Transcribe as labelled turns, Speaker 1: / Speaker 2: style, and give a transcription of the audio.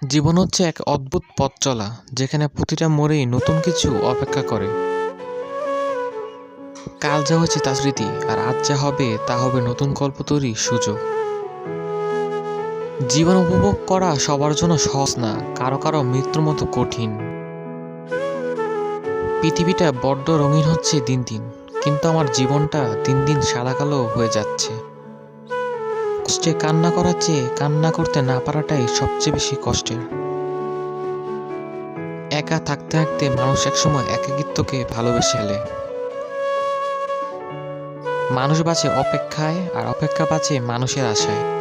Speaker 1: জীবন হচ্ছে এক অদ্ভুত পথ চলা, যেখানে প্রতিটা মোড়েই নতুন কিছু অপেক্ষা করে। কাল যা হয়েছে তা স্মৃতি, আর আজ যা হবে তা হবে নতুন গল্প তৈরির সুযোগ। জীবন উপভোগ করা সবার জন্য সহজ না, কারো কারো মৃত্যুর মতো কঠিন। পৃথিবীটা বড্ড রঙিন হচ্ছে দিন দিন, কিন্তু আমার জীবনটা দিন দিন সাদা কালো হয়ে যাচ্ছে। কষ্টে কান্না করার চেয়ে কান্না করতে না পারাটাই সবচেয়ে বেশি কষ্টের। একা থাকতে থাকতে মানুষ একসময় একাকিত্বকে ভালোবেসে ফেলে। মানুষ বাঁচে অপেক্ষায়, আর অপেক্ষা বাঁচে মানুষের আশায়।